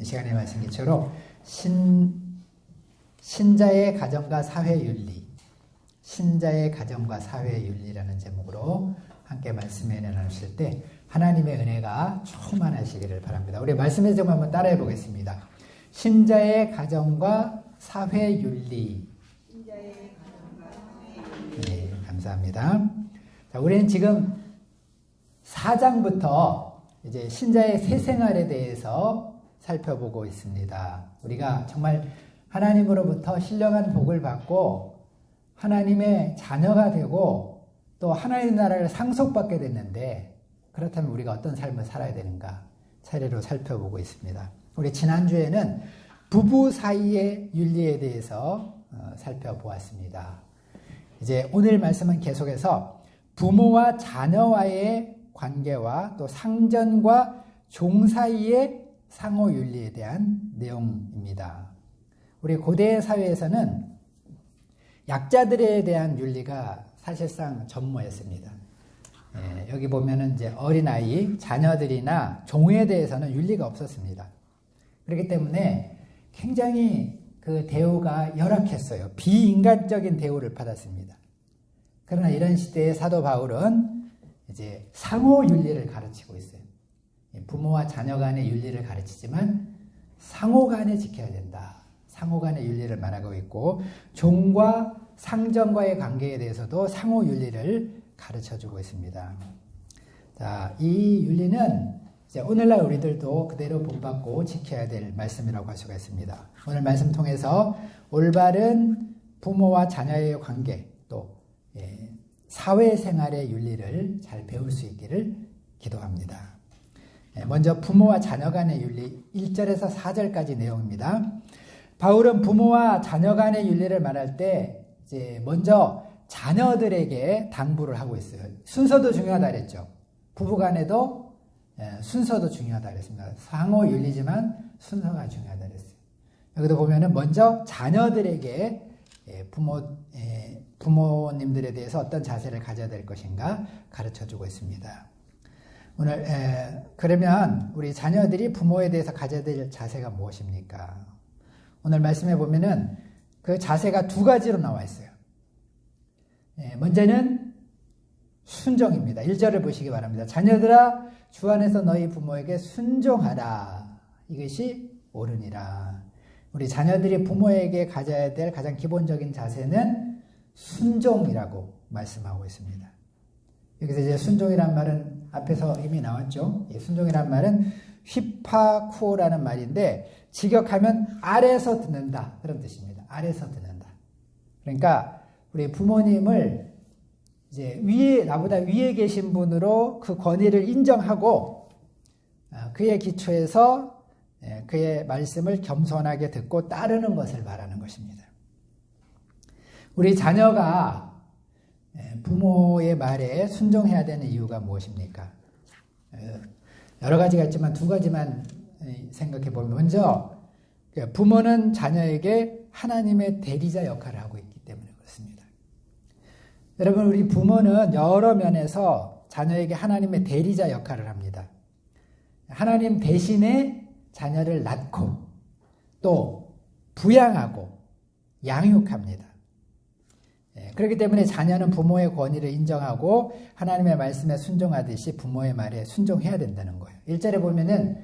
시간의 말씀 기초로 신자의 가정과 사회윤리, 신자의 가정과 사회윤리라는 제목으로 함께 말씀을 나누실 때 하나님의 은혜가 충만하시기를 바랍니다. 우리 말씀의 제목 한번 따라해 보겠습니다. 신자의 가정과 사회윤리. 네, 감사합니다. 자, 우리는 지금 4장부터 이제 신자의 새 생활에 대해서 살펴보고 있습니다. 우리가 정말 하나님으로부터 신령한 복을 받고 하나님의 자녀가 되고 또 하나님 나라를 상속받게 됐는데, 그렇다면 우리가 어떤 삶을 살아야 되는가 차례로 살펴보고 있습니다. 우리 지난주에는 부부 사이의 윤리에 대해서 살펴보았습니다. 이제 오늘 말씀은 계속해서 부모와 자녀와의 관계와 또 상전과 종 사이의 상호 윤리에 대한 내용입니다. 우리 고대 사회에서는 약자들에 대한 윤리가 사실상 전무했습니다. 여기 보면은 이제 어린아이, 자녀들이나 종에 대해서는 윤리가 없었습니다. 그렇기 때문에 굉장히 그 대우가 열악했어요. 비인간적인 대우를 받았습니다. 그러나 이런 시대에 사도 바울은 이제 상호 윤리를 가르치고 있어요. 부모와 자녀 간의 윤리를 가르치지만 상호 간에 지켜야 된다. 상호 간의 윤리를 말하고 있고, 종과 상전과의 관계에 대해서도 상호 윤리를 가르쳐주고 있습니다. 자, 이 윤리는 이제 오늘날 우리들도 그대로 본받고 지켜야 될 말씀이라고 할 수가 있습니다. 오늘 말씀 통해서 올바른 부모와 자녀의 관계, 또 사회생활의 윤리를 잘 배울 수 있기를 기도합니다. 먼저 부모와 자녀 간의 윤리 1절에서 4절까지 내용입니다. 바울은 부모와 자녀 간의 윤리를 말할 때 이제 먼저 자녀들에게 당부를 하고 있어요. 순서도 중요하다 그랬죠. 부부 간에도 순서도 중요하다 그랬습니다. 상호 윤리지만 순서가 중요하다 그랬어요. 여기도 보면은 먼저 자녀들에게 부모님들에 대해서 어떤 자세를 가져야 될 것인가 가르쳐주고 있습니다. 오늘 그러면 우리 자녀들이 부모에 대해서 가져야 될 자세가 무엇입니까? 오늘 말씀해 보면은 그 자세가 두 가지로 나와 있어요. 먼저는 순종입니다. 1절을 보시기 바랍니다. 자녀들아, 주 안에서 너희 부모에게 순종하라. 이것이 옳으니라. 우리 자녀들이 부모에게 가져야 될 가장 기본적인 자세는 순종이라고 말씀하고 있습니다. 여기서 이제 순종이란 말은 앞에서 이미 나왔죠. 이 순종이란 말은 휘파쿠오라는 말인데 직역하면 아래서 듣는다, 그런 뜻입니다. 아래서 듣는다. 그러니까 우리 부모님을 이제 나보다 위에 계신 분으로 그 권위를 인정하고 그의 기초에서 그의 말씀을 겸손하게 듣고 따르는 것을 말하는 것입니다. 우리 자녀가 부모의 말에 순종해야 되는 이유가 무엇입니까? 여러 가지가 있지만 두 가지만 생각해 보면, 먼저 부모는 자녀에게 하나님의 대리자 역할을 하고 있기 때문에 그렇습니다. 여러분, 우리 부모는 여러 면에서 자녀에게 하나님의 대리자 역할을 합니다. 하나님 대신에 자녀를 낳고 또 부양하고 양육합니다. 그렇기 때문에 자녀는 부모의 권위를 인정하고 하나님의 말씀에 순종하듯이 부모의 말에 순종해야 된다는 거예요. 1절에 보면은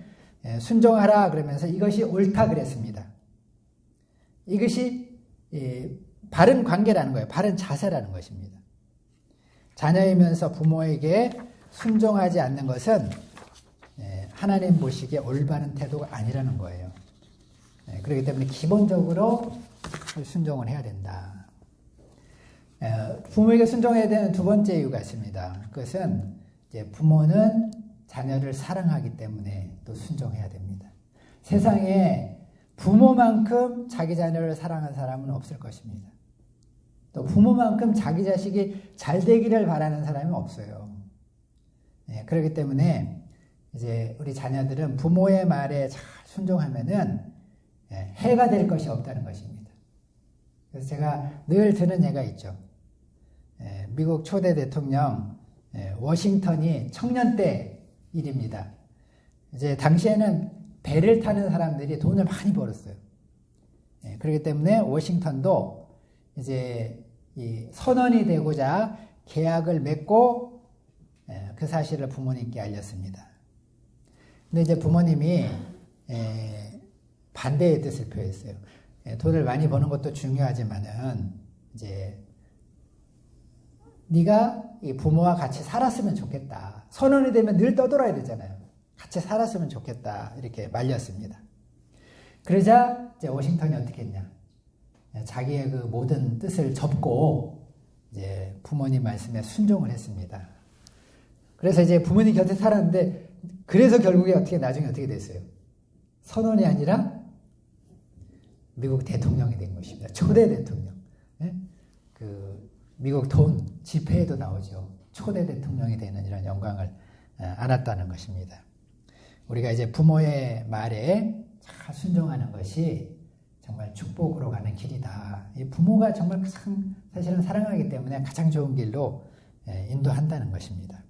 순종하라 그러면서 이것이 옳다 그랬습니다. 이것이 바른 관계라는 거예요. 바른 자세라는 것입니다. 자녀이면서 부모에게 순종하지 않는 것은 하나님 보시기에 올바른 태도가 아니라는 거예요. 그렇기 때문에 기본적으로 순종을 해야 된다. 부모에게 순종해야 되는 두 번째 이유가 있습니다. 그것은 이제 부모는 자녀를 사랑하기 때문에 또 순종해야 됩니다. 세상에 부모만큼 자기 자녀를 사랑하는 사람은 없을 것입니다. 또 부모만큼 자기 자식이 잘 되기를 바라는 사람은 없어요. 그렇기 때문에 이제 우리 자녀들은 부모의 말에 잘 순종하면은 해가 될 것이 없다는 것입니다. 그래서 제가 늘 드는 예가 있죠. 미국 초대 대통령 워싱턴이 청년 때 일입니다. 이제 당시에는 배를 타는 사람들이 돈을 많이 벌었어요. 그렇기 때문에 워싱턴도 이제 이 선원이 되고자 계약을 맺고 그 사실을 부모님께 알렸습니다. 근데 이제 부모님이 반대의 뜻을 표했어요. 돈을 많이 버는 것도 중요하지만은 이제 네가 이 부모와 같이 살았으면 좋겠다. 선언이 되면 늘 떠돌아야 되잖아요. 같이 살았으면 좋겠다. 이렇게 말렸습니다. 그러자 이제 워싱턴이 어떻게 했냐? 자기의 그 모든 뜻을 접고 이제 부모님 말씀에 순종을 했습니다. 그래서 이제 부모님 곁에 살았는데 그래서 결국에 나중에 어떻게 됐어요? 선언이 아니라 미국 대통령이 된 것입니다. 초대 대통령. 그 미국 돈 지폐에도 나오죠. 초대 대통령이 되는 이런 영광을 안았다는 것입니다. 우리가 이제 부모의 말에 잘 순종하는 것이 정말 축복으로 가는 길이다. 이 부모가 정말 사실은 사랑하기 때문에 가장 좋은 길로 인도한다는 것입니다.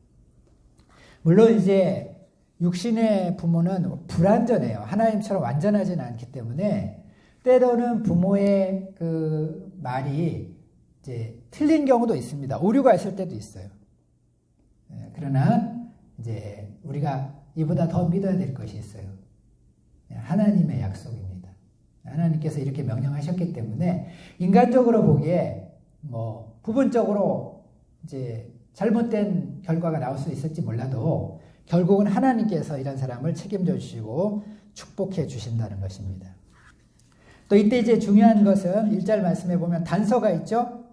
물론 이제 육신의 부모는 불완전해요. 하나님처럼 완전하지는 않기 때문에 때로는 부모의 그 말이 이제 틀린 경우도 있습니다. 오류가 있을 때도 있어요. 그러나 이제 우리가 이보다 더 믿어야 될 것이 있어요. 하나님의 약속입니다. 하나님께서 이렇게 명령하셨기 때문에 인간적으로 보기에 뭐 부분적으로 이제 잘못된 결과가 나올 수 있을지 몰라도 결국은 하나님께서 이런 사람을 책임져 주시고 축복해 주신다는 것입니다. 또 이때 이제 중요한 것은 1절 말씀에 보면 단서가 있죠.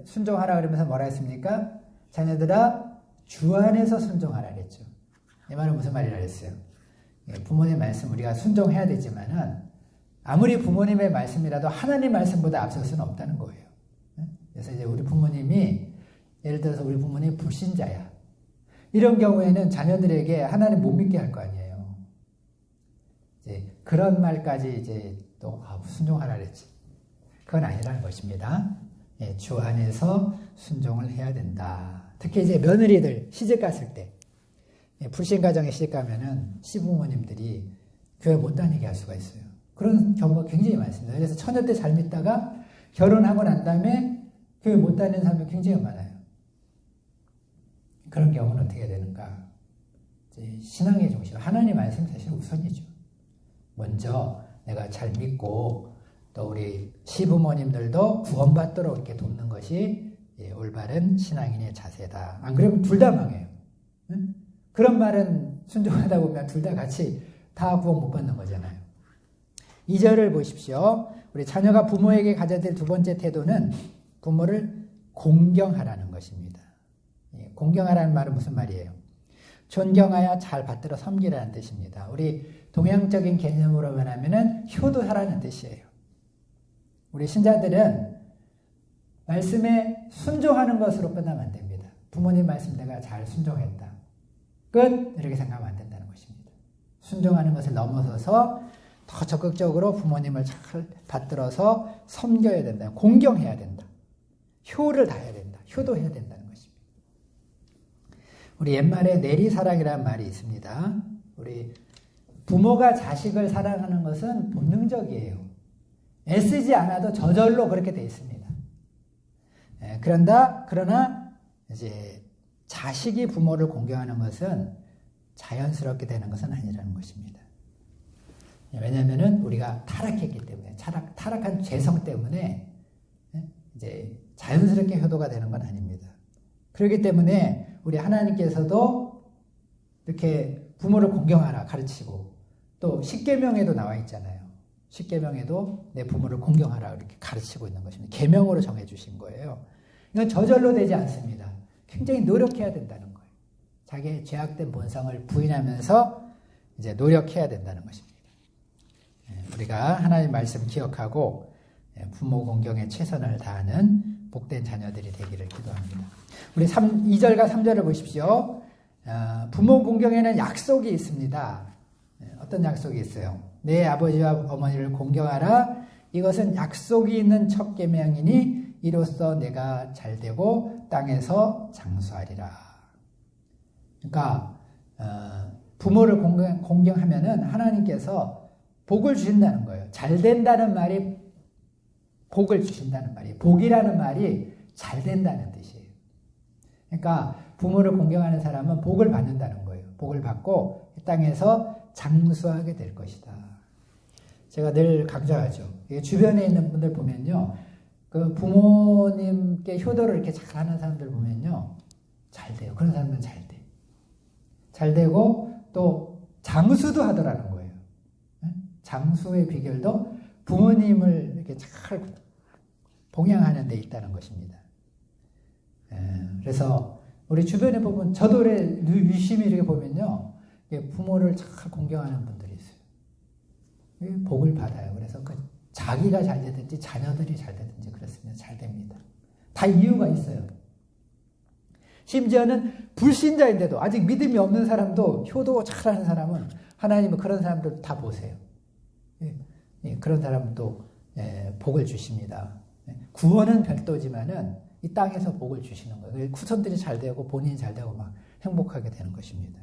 순종하라 그러면서 뭐라 했습니까? 자녀들아 주 안에서 순종하라 그랬죠. 이 말은 무슨 말이라 그랬어요? 부모님 말씀 우리가 순종해야 되지만은 아무리 부모님의 말씀이라도 하나님 말씀보다 앞설 수는 없다는 거예요. 그래서 이제 우리 부모님이 예를 들어서 우리 부모님이 불신자야. 이런 경우에는 자녀들에게 하나님 못 믿게 할 거 아니에요. 이제 그런 말까지 이제 또 순종하라 그랬지. 그건 아니라는 것입니다. 주 안에서 순종을 해야 된다. 특히 이제 며느리들 시집 갔을 때 불신 가정에 시집 가면은 시부모님들이 교회 못 다니게 할 수가 있어요. 그런 경우가 굉장히 많습니다. 그래서 처녀 때 잘 믿다가 결혼하고 난 다음에 교회 못 다니는 사람이 굉장히 많아요. 그런 경우는 어떻게 되는가? 신앙의 중심, 하나님 말씀 사실 우선이죠. 먼저 내가 잘 믿고 또 우리 시부모님들도 구원받도록 이렇게 돕는 것이 올바른 신앙인의 자세다. 안 그러면 둘 다 망해요. 그런 말은 순종하다 보면 둘 다 같이 다 구원 못 받는 거잖아요. 2절을 보십시오. 우리 자녀가 부모에게 가져야 될 두 번째 태도는 부모를 공경하라는 것입니다. 공경하라는 말은 무슨 말이에요? 존경하여 잘 받들어 섬기라는 뜻입니다. 우리 동양적인 개념으로 말하면 효도하라는 뜻이에요. 우리 신자들은 말씀에 순종하는 것으로 끝나면 안 됩니다. 부모님 말씀 내가 잘 순종했다. 끝! 이렇게 생각하면 안 된다는 것입니다. 순종하는 것을 넘어서서 더 적극적으로 부모님을 잘 받들어서 섬겨야 된다. 공경해야 된다. 효를 다해야 된다. 효도해야 된다는 것입니다. 우리 옛말에 내리사랑이라는 말이 있습니다. 우리 부모가 자식을 사랑하는 것은 본능적이에요. 애쓰지 않아도 저절로 그렇게 돼 있습니다. 그러나 이제 자식이 부모를 공경하는 것은 자연스럽게 되는 것은 아니라는 것입니다. 왜냐하면은 우리가 타락했기 때문에 타락한 죄성 때문에 이제 자연스럽게 효도가 되는 건 아닙니다. 그렇기 때문에 우리 하나님께서도 이렇게 부모를 공경하라 가르치고 또 십계명에도 나와 있잖아요. 십계명에도 내 부모를 공경하라 이렇게 가르치고 있는 것입니다. 계명으로 정해주신 거예요. 이건 저절로 되지 않습니다. 굉장히 노력해야 된다는 거예요. 자기의 죄악된 본성을 부인하면서 이제 노력해야 된다는 것입니다. 우리가 하나님의 말씀 기억하고 부모 공경에 최선을 다하는 복된 자녀들이 되기를 기도합니다. 우리 2절과 3절을 보십시오. 부모 공경에는 약속이 있습니다. 어떤 약속이 있어요? 내 아버지와 어머니를 공경하라. 이것은 약속이 있는 첫 계명이니 이로써 내가 잘되고 땅에서 장수하리라. 그러니까 부모를 공경하면은 하나님께서 복을 주신다는 거예요. 잘 된다는 말이 복을 주신다는 말이에요. 복이라는 말이 잘 된다는 뜻이에요. 그러니까 부모를 공경하는 사람은 복을 받는다는 거예요. 복을 받고 이 땅에서 장수하게 될 것이다. 제가 늘 강조하죠. 주변에 있는 분들 보면요. 그 부모님께 효도를 이렇게 잘하는 사람들 보면요. 잘 돼요. 그런 사람들은 잘 돼. 잘 되고 또 장수도 하더라는 거예요. 장수의 비결도 부모님을 이렇게 잘 봉양하는 데 있다는 것입니다. 그래서 우리 주변에 보면 저도 유심히 이렇게 보면요. 부모를 잘 공경하는 분들이 있어요. 복을 받아요. 그래서 자기가 잘 되든지 자녀들이 잘 되든지 그렇습니다. 잘 됩니다. 다 이유가 있어요. 심지어는 불신자인데도 아직 믿음이 없는 사람도 효도 잘하는 사람은 하나님은 그런 사람들 다 보세요. 그런 사람도 복을 주십니다. 구원은 별도지만은 이 땅에서 복을 주시는 거예요. 후손들이 잘 되고 본인이 잘 되고 막 행복하게 되는 것입니다.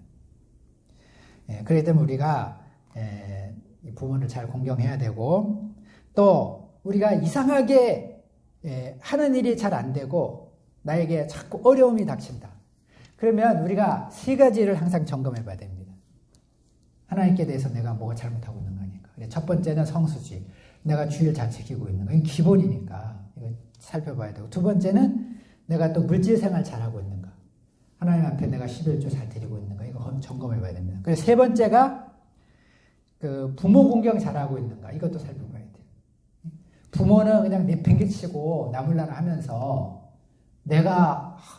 그렇기 때문에 우리가 부모를 잘 공경해야 되고 또 우리가 이상하게 하는 일이 잘 안 되고 나에게 자꾸 어려움이 닥친다. 그러면 우리가 세 가지를 항상 점검해 봐야 됩니다. 하나님께 대해서 내가 뭐가 잘못하고 있는 거니까. 첫 번째는 성수지. 내가 주일 잘 지키고 있는 거. 이건 기본이니까 이거 살펴봐야 되고. 두 번째는 내가 또 물질 생활 잘하고 있는가. 하나님 앞에 내가 11조 잘 드리고 있는가. 이거 점검해 봐야 됩니다. 그래서 세 번째가 그 부모 공경 잘하고 있는가. 이것도 살펴봐야 돼요. 부모는 그냥 내팽개치고 나몰라라 하면서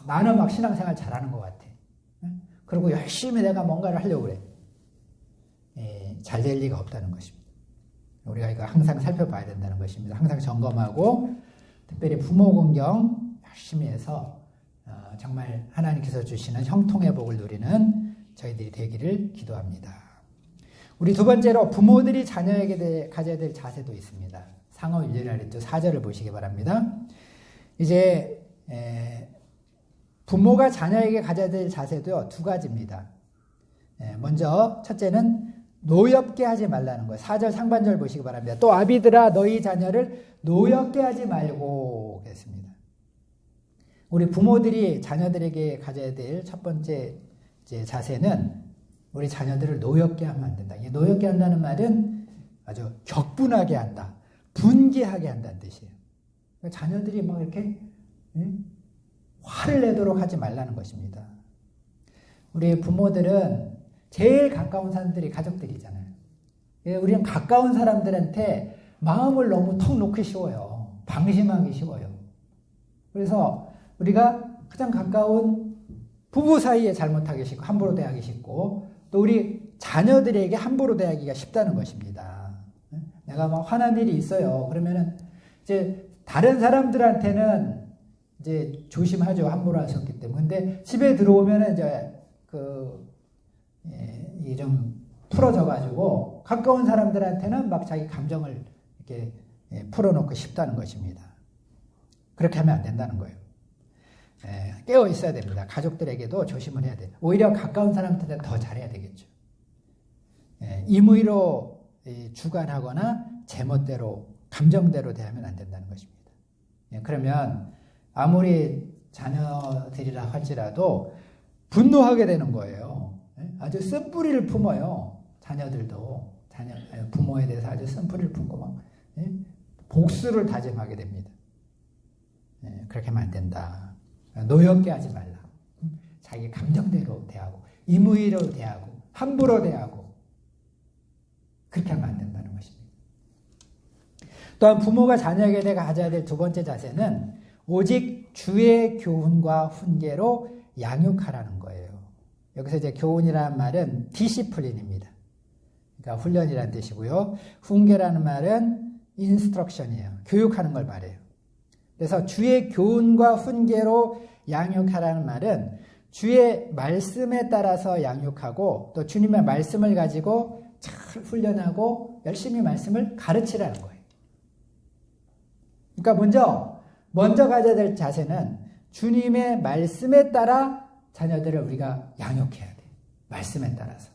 나는 막 신앙생활 잘하는 것 같아. 그리고 열심히 내가 뭔가를 하려고 그래. 잘 될 리가 없다는 것입니다. 우리가 이거 항상 살펴봐야 된다는 것입니다. 항상 점검하고 특별히 부모 공경 열심히 해서 정말 하나님께서 주시는 형통의 복을 누리는 저희들이 되기를 기도합니다. 우리 두 번째로 부모들이 자녀에게 가져야 될 자세도 있습니다. 상어 1절에 4절을 보시기 바랍니다. 이제 부모가 자녀에게 가져야 될 자세도 두 가지입니다. 먼저 첫째는 노엽게 하지 말라는 거예요. 4절 상반절 보시기 바랍니다. 또 아비들아 너희 자녀를 노엽게 하지 말고 그랬습니다. 우리 부모들이 자녀들에게 가져야 될 첫 번째 자세는 우리 자녀들을 노엽게 하면 안 된다. 이 노엽게 한다는 말은 아주 격분하게 한다. 분개하게 한다는 뜻이에요. 자녀들이 막 이렇게 화를 내도록 하지 말라는 것입니다. 우리 부모들은 제일 가까운 사람들이 가족들이잖아요. 우리는 가까운 사람들한테 마음을 너무 턱 놓기 쉬워요. 방심하기 쉬워요. 그래서 우리가 가장 가까운 부부 사이에 잘못하기 쉽고 함부로 대하기 쉽고 또 우리 자녀들에게 함부로 대하기가 쉽다는 것입니다. 내가 막 화난 일이 있어요. 그러면은 이제 다른 사람들한테는 이제 조심하죠. 함부로 하셨기 때문에. 근데 집에 들어오면은 이제 이게 좀 풀어져가지고 가까운 사람들한테는 막 자기 감정을 이렇게 풀어놓고 싶다는 것입니다. 그렇게 하면 안 된다는 거예요. 깨어 있어야 됩니다. 가족들에게도 조심을 해야 돼요. 오히려 가까운 사람들한테 더 잘해야 되겠죠. 임의로 주관하거나 제멋대로 감정대로 대하면 안 된다는 것입니다. 그러면 아무리 자녀들이라 할지라도 분노하게 되는 거예요. 아주 쓴뿌리를 품어요. 자녀들도 부모에 대해서 아주 쓴뿌리를 품고 막 복수를 다짐하게 됩니다. 그렇게 하면 안 된다. 노엽게 하지 말라. 자기 감정대로 대하고 임의로 대하고 함부로 대하고 그렇게 하면 안 된다는 것입니다. 또한 부모가 자녀에게 가져야 될 두 번째 자세는 오직 주의 교훈과 훈계로 양육하라는 거예요. 여기서 이제 교훈이라는 말은 디시플린입니다. 그러니까 훈련이라는 뜻이고요. 훈계라는 말은 인스트럭션이에요. 교육하는 걸 말해요. 그래서 주의 교훈과 훈계로 양육하라는 말은 주의 말씀에 따라서 양육하고 또 주님의 말씀을 가지고 잘 훈련하고 열심히 말씀을 가르치라는 거예요. 그러니까 먼저 가져야 될 자세는 주님의 말씀에 따라 자녀들을 우리가 양육해야 돼요. 말씀에 따라서.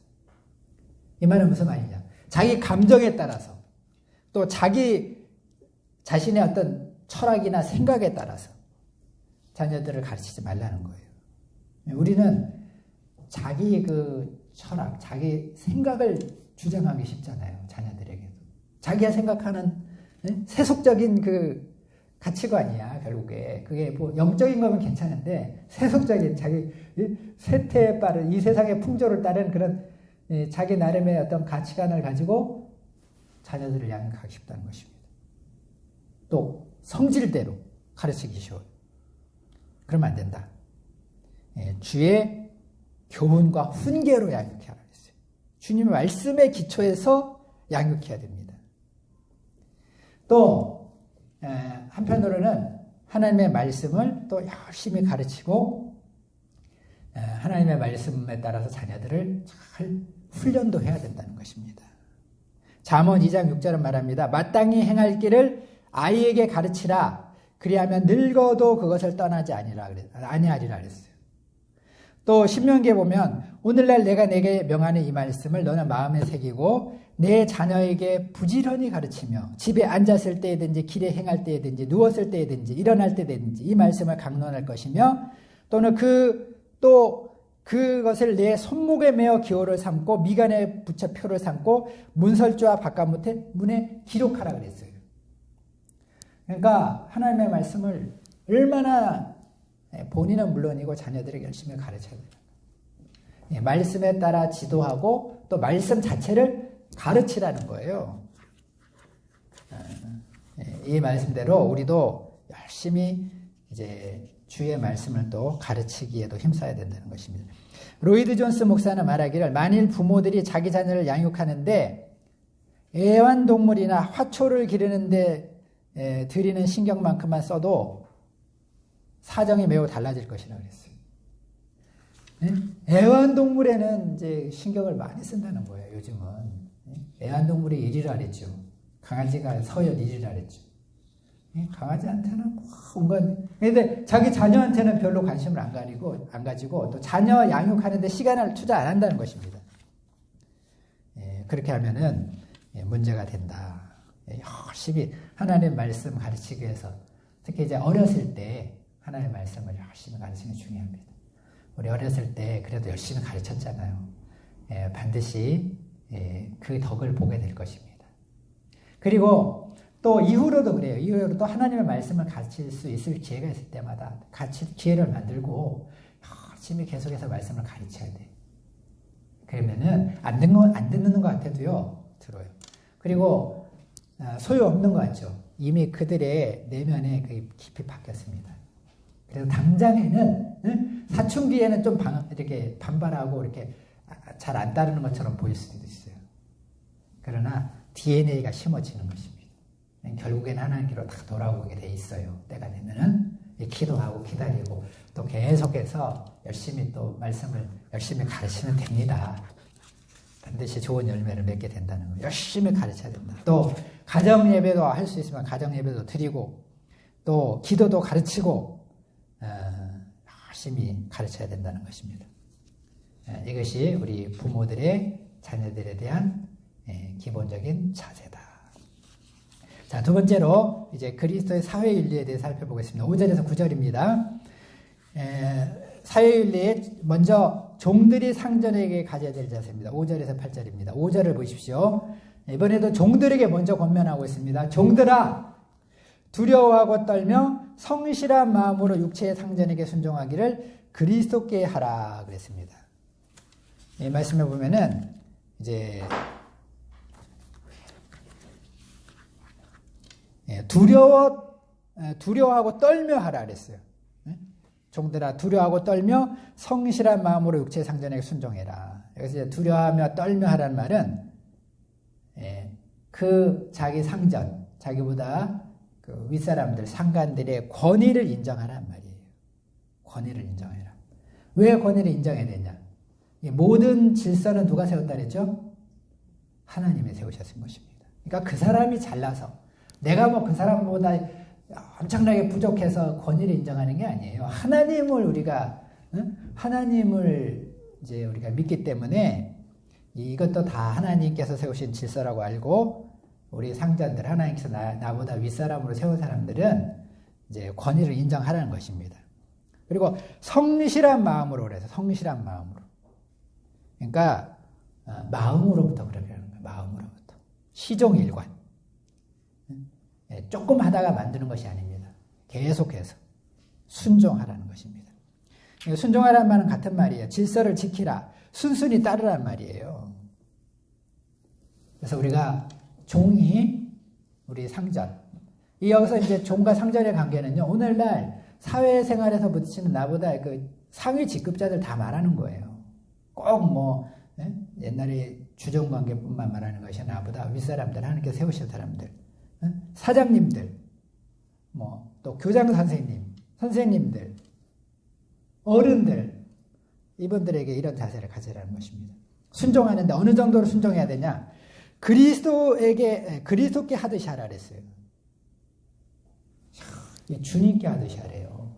이 말은 무슨 말이냐? 자기 감정에 따라서 또 자기 자신의 어떤 철학이나 생각에 따라서 자녀들을 가르치지 말라는 거예요. 우리는 자기 그 철학, 자기 생각을 주장하기 쉽잖아요. 자녀들에게도. 자기가 생각하는 세속적인 그 가치관이야, 결국에. 그게 뭐 영적인 거면 괜찮은데 세속적인 자기 쇠퇴에 빠른 이 세상의 풍조를 따른 그런 자기 나름의 어떤 가치관을 가지고 자녀들을 양육하기 쉽다는 것입니다. 또 성질대로 가르치기 쉬워요. 그러면 안 된다. 주의 교훈과 훈계로 양육해야 하겠어요. 주님의 말씀의 기초에서 양육해야 됩니다. 또 한편으로는 하나님의 말씀을 또 열심히 가르치고 하나님의 말씀에 따라서 자녀들을 잘 훈련도 해야 된다는 것입니다. 잠언 2장 6절은 말합니다. 마땅히 행할 길을 아이에게 가르치라. 그리하면 늙어도 그것을 떠나지 아니하리라 그랬어요. 또 신명기에 보면 오늘날 내가 내게 명하는 이 말씀을 너는 마음에 새기고 내 자녀에게 부지런히 가르치며 집에 앉았을 때든지 길에 행할 때든지 누웠을 때든지 일어날 때든지 이 말씀을 강론할 것이며 또는 그것을 내 손목에 메어 기호를 삼고 미간에 붙여 표를 삼고 문설주와 바깥문에 기록하라 그랬어요. 그러니까 하나님의 말씀을 얼마나 본인은 물론이고 자녀들에게 열심히 가르쳐야 돼요. 말씀에 따라 지도하고 또 말씀 자체를 가르치라는 거예요. 이 말씀대로 우리도 열심히 이제 주의 말씀을 또 가르치기에도 힘써야 된다는 것입니다. 로이드 존스 목사는 말하기를 만일 부모들이 자기 자녀를 양육하는데 애완동물이나 화초를 기르는데 들이는 신경만큼만 써도 사정이 매우 달라질 것이라고 그랬어요. 애완동물에는 이제 신경을 많이 쓴다는 거예요, 요즘은. 애완동물이 일이라 그랬죠. 강아지가 서열 1위라 그랬죠. 강아지한테는 뭔가, 근데 자기 자녀한테는 별로 관심을 안 가지고 또 자녀 양육하는데 시간을 투자 안 한다는 것입니다. 그렇게 하면은 문제가 된다. 열심히 하나님의 말씀 가르치기 위해서 특히 이제 어렸을 때 하나님의 말씀을 열심히 가르치는 게 중요합니다. 우리 어렸을 때 그래도 열심히 가르쳤잖아요. 반드시 그 덕을 보게 될 것입니다. 그리고 또 이후로도 그래요. 이후로도 하나님의 말씀을 가르칠 수 있을 기회가 있을 때마다 같이 기회를 만들고 열심히 계속해서 말씀을 가르쳐야 돼. 그러면은 안 듣는 것 같아도요, 들어요. 그리고 소용없는 것 같죠. 이미 그들의 내면에 깊이 박혔습니다. 그래서 당장에는 사춘기에는 좀 이렇게 반발하고 이렇게 잘 안 따르는 것처럼 보일 수도 있어요. 그러나 DNA가 심어지는 것입니다. 결국엔 하나님께로 다 돌아오게 돼 있어요. 때가 되면은 기도하고 기다리고 또 계속해서 열심히 또 말씀을 열심히 가르치면 됩니다. 반드시 좋은 열매를 맺게 된다는 거예요. 열심히 가르쳐야 된다. 또 가정 예배도 할 수 있으면 가정 예배도 드리고 또 기도도 가르치고 열심히 가르쳐야 된다는 것입니다. 이것이 우리 부모들의 자녀들에 대한 기본적인 자세다. 자, 두 번째로 이제 그리스도의 사회윤리에 대해 살펴보겠습니다. 5절에서 9절입니다. 사회윤리에 먼저 종들이 상전에게 가져야 될 자세입니다. 5절에서 8절입니다. 5절을 보십시오. 이번에도 종들에게 먼저 권면하고 있습니다. 종들아, 두려워하고 떨며 성실한 마음으로 육체의 상전에게 순종하기를 그리스도께 하라 그랬습니다. 이 말씀에 보면은 이제 두려워하고 떨며 하라 그랬어요. 종들아, 두려워하고 떨며 성실한 마음으로 육체의 상전에게 순종해라. 여기서 두려워하며 떨며 하라는 말은 그 자기 상전, 자기보다 그 윗사람들, 상관들의 권위를 인정하라는 말이에요. 권위를 인정해라. 왜 권위를 인정해야 되냐? 모든 질서는 누가 세웠다 그랬죠? 하나님이 세우셨은 것입니다. 그러니까 그 사람이 잘나서 내가 뭐 그 사람보다 엄청나게 부족해서 권위를 인정하는 게 아니에요. 하나님을 이제 우리가 믿기 때문에 이것도 다 하나님께서 세우신 질서라고 알고 우리 상전들, 하나님께서 나보다 윗사람으로 세운 사람들은 이제 권위를 인정하라는 것입니다. 그리고 성실한 마음으로 그래서 성실한 마음으로. 그러니까 마음으로부터 그렇게 하는 거예요. 마음으로부터. 시종일관. 조금 하다가 만드는 것이 아닙니다. 계속해서 순종하라는 것입니다. 순종하라는 말은 같은 말이에요. 질서를 지키라. 순순히 따르라는 말이에요. 그래서 우리가 종이 우리 상전. 여기서 이제 종과 상전의 관계는요. 오늘날 사회생활에서 부딪히는 나보다 그 상위 직급자들 다 말하는 거예요. 꼭 뭐 옛날에 주종관계뿐만 말하는 것이 나보다 윗사람들, 하나님께서 세우신 사람들, 사장님들, 뭐 또 교장 선생님들, 어른들, 이분들에게 이런 자세를 가지라는 것입니다. 순종하는데 어느 정도로 순종해야 되냐? 그리스도께 하듯이 하라 그랬어요. 주님께 하듯이 하래요.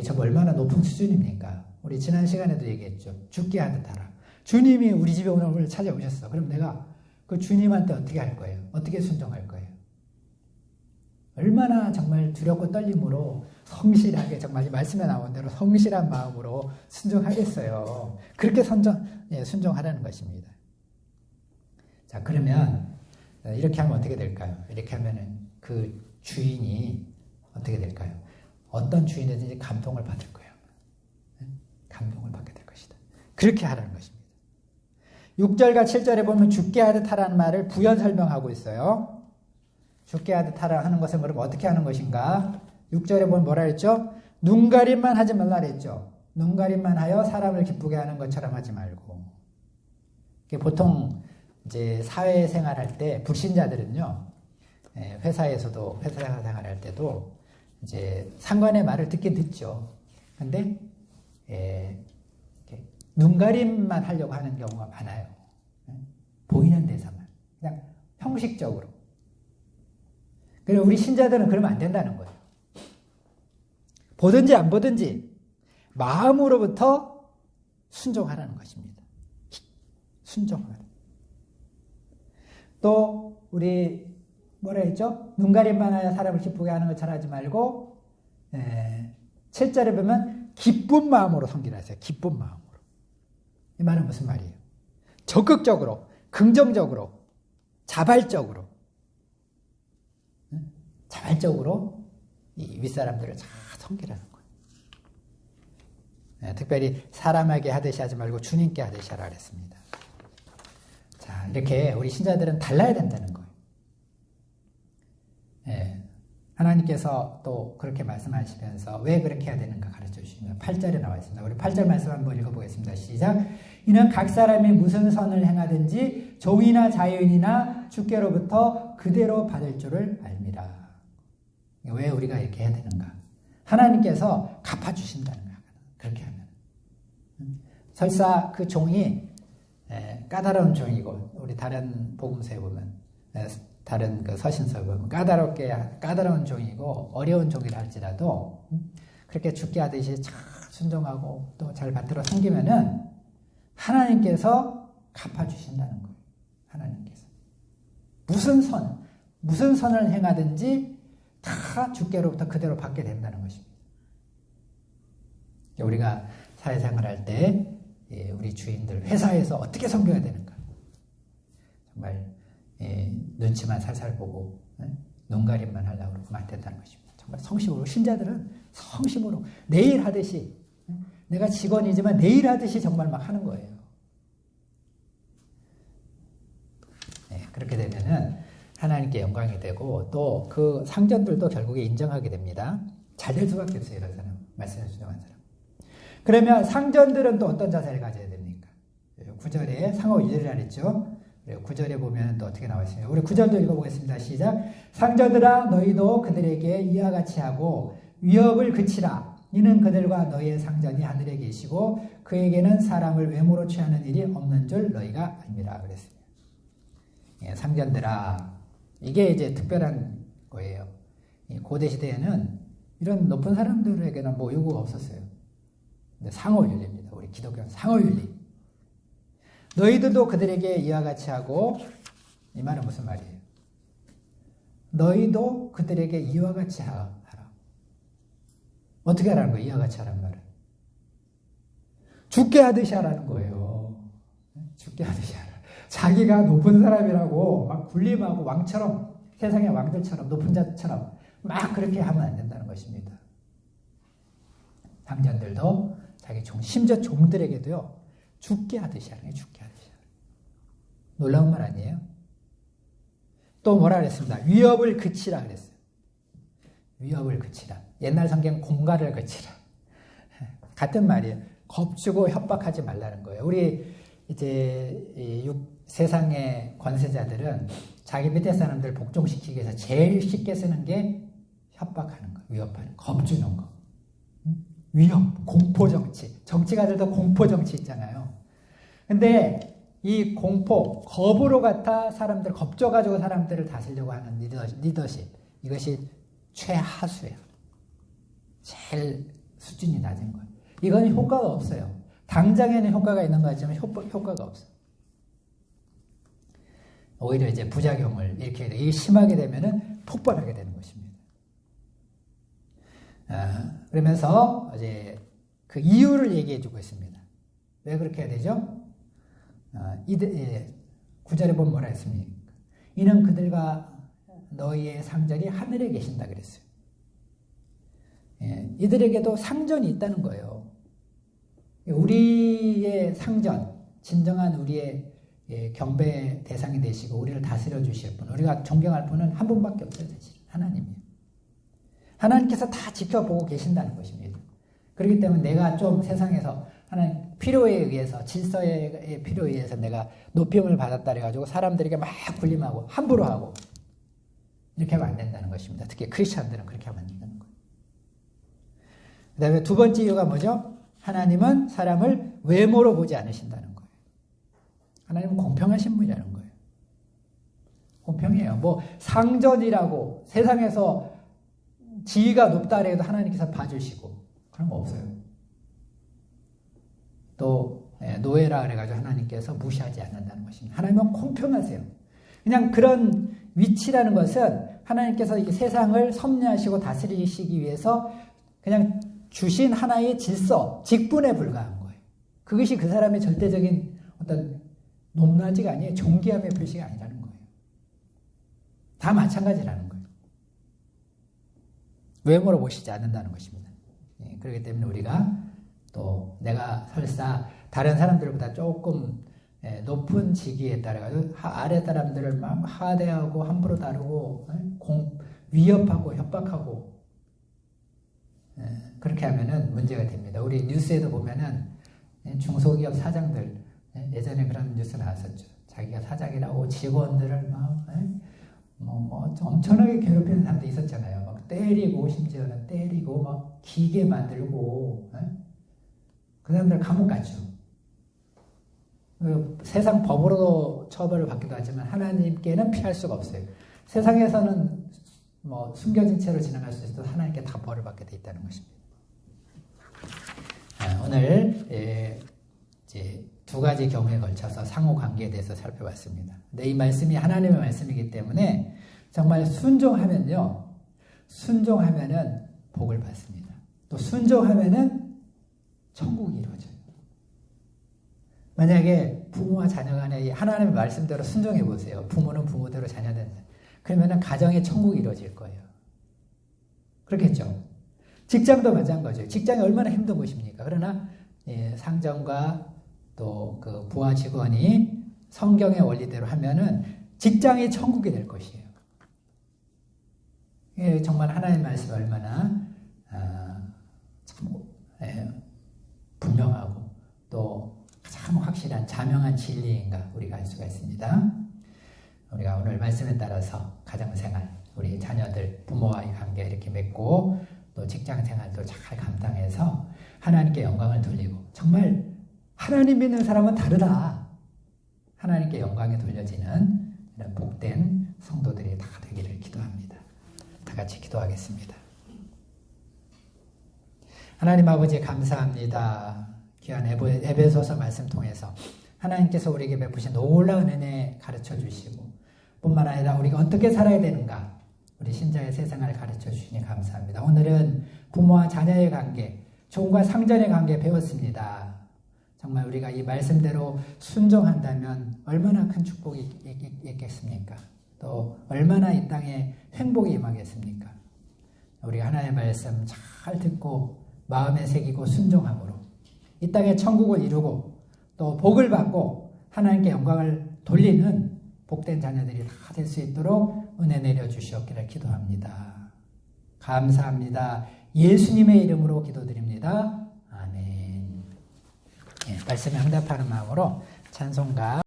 참 얼마나 높은 수준입니까? 우리 지난 시간에도 얘기했죠. 죽게 하듯 하라. 주님이 우리 집에 오늘 찾아오셨어. 그럼 내가 그 주님한테 어떻게 할 거예요? 어떻게 순종할 거예요? 얼마나 정말 두렵고 떨림으로 성실하게 정말 말씀에 나온 대로 성실한 마음으로 순종하겠어요. 그렇게 순종하라는 것입니다. 자, 그러면 이렇게 하면 어떻게 될까요? 이렇게 하면은 그 주인이 어떻게 될까요? 어떤 주인이든지 감동을 받을 거예요. 감동을 받게 될 것이다. 그렇게 하라는 것입니다. 6절과 7절에 보면 죽게 하듯 하라는 말을 부연 설명하고 있어요. 죽게 하듯 하라 하는 것은 그럼 어떻게 하는 것인가? 6절에 보면 뭐라 했죠? 눈가림만 하지 말라 했죠. 눈가림만 하여 사람을 기쁘게 하는 것처럼 하지 말고. 보통 이제 사회생활할 때 불신자들은요, 회사에서도 회사 생활할 때도 이제 상관의 말을 듣긴 듣죠. 근데 눈가림만 하려고 하는 경우가 많아요. 보이는 데서만 그냥 형식적으로. 그리고 우리 신자들은 그러면 안 된다는 거예요. 보든지 안 보든지 마음으로부터 순종하라는 것입니다. 순종하라. 또 우리 뭐라 했죠? 눈가림만 하여 사람을 기쁘게 하는 것처럼 하지 말고 7절에 보면 기쁜 마음으로 섬기라 했어요. 기쁜 마음으로. 이 말은 무슨 말이에요? 적극적으로, 긍정적으로, 자발적으로 이 윗사람들을 잘 섬기라는 거예요. 특별히 사람에게 하듯이 하지 말고 주님께 하듯이 하라 그랬습니다. 자, 이렇게 우리 신자들은 달라야 된다는 거예요. 하나님께서 또 그렇게 말씀하시면서 왜 그렇게 해야 되는가 가르쳐 주시면 8절에 나와 있습니다. 우리 8절 말씀 한번 읽어보겠습니다. 시작. 이는 각 사람이 무슨 선을 행하든지 종이나 자유인이나 주께로부터 그대로 받을 줄을 알미라. 왜 우리가 이렇게 해야 되는가? 하나님께서 갚아주신다는 거야. 그렇게 하면. 설사 그 종이 까다로운 종이고 우리 다른 복음서에 보면 다른 그 서신서에 보면 까다로운 종이고 어려운 종이라 할지라도 그렇게 죽게 하듯이 잘 순종하고 또 잘 받들어 섬기면은 하나님께서 갚아주신다는 거예요. 하나님께서 무슨 선을 행하든지 다 주께로부터 그대로 받게 된다는 것입니다. 우리가 사회생활할 때 우리 주인들 회사에서 어떻게 섬겨야 되는가? 정말 눈치만 살살 보고 눈가림만 하려고 그러면 안 된다는 것입니다. 정말 성심으로 신자들은 성심으로 내일 하듯이 내가 직원이지만 내일 하듯이 정말 막 하는 거예요. 그렇게 되면은 하나님께 영광이 되고 또 그 상전들도 결국에 인정하게 됩니다. 잘 될 수밖에 없어요. 이런 사람, 말씀에 순종한 사람. 그러면 상전들은 또 어떤 자세를 가져야 됩니까? 9절에 상호 1절이라 했죠. 9절에 보면 또 어떻게 나와 있습니다. 우리 9절도 읽어보겠습니다. 시작. 상전들아 너희도 그들에게 이와 같이 하고 위협을 그치라. 이는 그들과 너희의 상전이 하늘에 계시고 그에게는 사람을 외모로 취하는 일이 없는 줄 너희가 압니다. 그랬습니다. 상전들아, 이게 이제 특별한 거예요. 고대 시대에는 이런 높은 사람들에게는 뭐 요구가 없었어요. 근데 상호윤리입니다. 우리 기독교는 상호윤리. 너희들도 그들에게 이와 같이 하고, 이 말은 무슨 말이에요? 너희도 그들에게 이와 같이 하라. 어떻게 하라는 거예요? 이와 같이 하라는 말은. 죽게 하듯이 하라는 거예요. 죽게 하듯이 하라. 자기가 높은 사람이라고 막 군림하고 왕처럼, 세상의 왕들처럼, 높은 자처럼 막 그렇게 하면 안 된다는 것입니다. 상전들도 자기 심지어 종들에게도요, 죽게 하듯이 하는 거예요. 죽게 하듯이 하는 거예요. 놀라운 말 아니에요? 또 뭐라 그랬습니다. 위협을 그치라 그랬어요. 위협을 그치라. 옛날 성경 공갈을 그치라. 같은 말이에요. 겁주고 협박하지 말라는 거예요. 우리 이제 세상의 권세자들은 자기 밑에 사람들 복종시키기 위해서 제일 쉽게 쓰는 게 협박하는 거, 위협하는 거, 겁주는 거. 위협, 공포정치. 정치가들도 공포정치 있잖아요. 근데 이 공포, 겁으로 갖다 사람들, 겁줘가지고 사람들을 다스리려고 하는 리더십. 이것이 최하수예요. 제일 수준이 낮은 거예요. 이건 효과가 없어요. 당장에는 효과가 있는 거 같지만 효과가 없어요. 오히려 이제 부작용을 일으키게 돼요. 이게 심하게 되면은 폭발하게 되는 것입니다. 그러면서 이제 그 이유를 얘기해 주고 있습니다. 왜 그렇게 해야 되죠? 9절에 보면 뭐라 했습니까? 이는 그들과 너희의 상전이 하늘에 계신다 그랬어요. 이들에게도 상전이 있다는 거예요. 우리의 상전, 진정한 우리의 경배 대상이 되시고 우리를 다스려 주실 분, 우리가 존경할 분은 한 분밖에 없어요. 하나님이에요. 하나님께서 다 지켜보고 계신다는 것입니다. 그렇기 때문에 내가 좀 세상에서 하나님 필요에 의해서, 질서의 필요에 의해서 내가 높임을 받았다 그래가지고 사람들에게 막 군림하고 함부로 하고 이렇게 하면 안 된다는 것입니다. 특히 크리스천들은 그렇게 하면 안 된다는 거예요. 그 다음에 두 번째 이유가 뭐죠? 하나님은 사람을 외모로 보지 않으신다는 거예요. 하나님은 공평하신 분이라는 거예요. 공평해요. 뭐 상전이라고 세상에서 지위가 높다 해도 하나님께서 봐주시고 그런 거 없어요. 또 노예라 그래가지고 하나님께서 무시하지 않는다는 것입니다. 하나님은 공평하세요. 그냥 그런 위치라는 것은 하나님께서 이 세상을 섭리하시고 다스리시기 위해서 그냥 주신 하나의 질서, 직분에 불과한 거예요. 그것이 그 사람의 절대적인 어떤 높낮이가 아니에요. 존귀함의 표시가 아니라는 거예요. 다 마찬가지라는 거예요. 외모로 보시지 않는다는 것입니다. 그렇기 때문에 우리가 또 내가 설사 다른 사람들보다 조금 높은 직위에 따라가지고 아래 사람들을 막 하대하고 함부로 다루고 위협하고 협박하고 그렇게 하면은 문제가 됩니다. 우리 뉴스에도 보면은 중소기업 사장들 예전에 그런 뉴스 나왔었죠. 자기가 사장이라고 직원들을 막 엄청나게 괴롭히는 사람도 있었잖아요. 막 때리고 심지어는 때리고 막 기게 만들고 그 사람들 감옥 갔죠. 세상 법으로도 처벌을 받기도 하지만 하나님께는 피할 수가 없어요. 세상에서는 뭐 숨겨진 채로 지나갈 수 있어도 하나님께 다 벌을 받게 돼 있다는 것입니다. 오늘 이제 두 가지 경우에 걸쳐서 상호 관계에 대해서 살펴봤습니다. 근데 이 말씀이 하나님의 말씀이기 때문에 정말 순종하면요, 순종하면은 복을 받습니다. 또 순종하면은 천국이 이루어져요. 만약에 부모와 자녀 간에 하나님의 말씀대로 순종해 보세요. 부모는 부모대로 자녀는 그러면은 가정에 천국이 이루어질 거예요. 그렇겠죠? 직장도 마찬가지예요. 직장이 얼마나 힘든 곳입니까? 그러나 상전과 또 그 부하 직원이 성경의 원리대로 하면은 직장이 천국이 될 것이에요. 정말 하나님의 말씀이 얼마나 참 분명하고 또 참 확실한 자명한 진리인가 우리가 알 수가 있습니다. 우리가 오늘 말씀에 따라서 가정생활, 우리 자녀들, 부모와의 관계 이렇게 맺고 또 직장생활도 잘 감당해서 하나님께 영광을 돌리고 정말 하나님 믿는 사람은 다르다. 하나님께 영광이 돌려지는 이런 복된 성도들이 다 되기를 기도합니다. 다 같이 기도하겠습니다. 하나님 아버지 감사합니다. 귀한 에베소서 말씀 통해서 하나님께서 우리에게 베푸신 놀라운 은혜 가르쳐 주시고 뿐만 아니라 우리가 어떻게 살아야 되는가 우리 신자의 새 생활을 가르쳐 주시니 감사합니다. 오늘은 부모와 자녀의 관계, 종과 상전의 관계 배웠습니다. 정말 우리가 이 말씀대로 순종한다면 얼마나 큰 축복이 있겠습니까? 또 얼마나 이 땅에 행복이 임하겠습니까? 우리가 하나님의 말씀 잘 듣고 마음에 새기고 순종함으로 이 땅에 천국을 이루고 또 복을 받고 하나님께 영광을 돌리는 복된 자녀들이 다 될 수 있도록 은혜 내려주시옵기를 기도합니다. 감사합니다. 예수님의 이름으로 기도드립니다. 아멘. 예, 말씀에 응답하는 마음으로 찬송가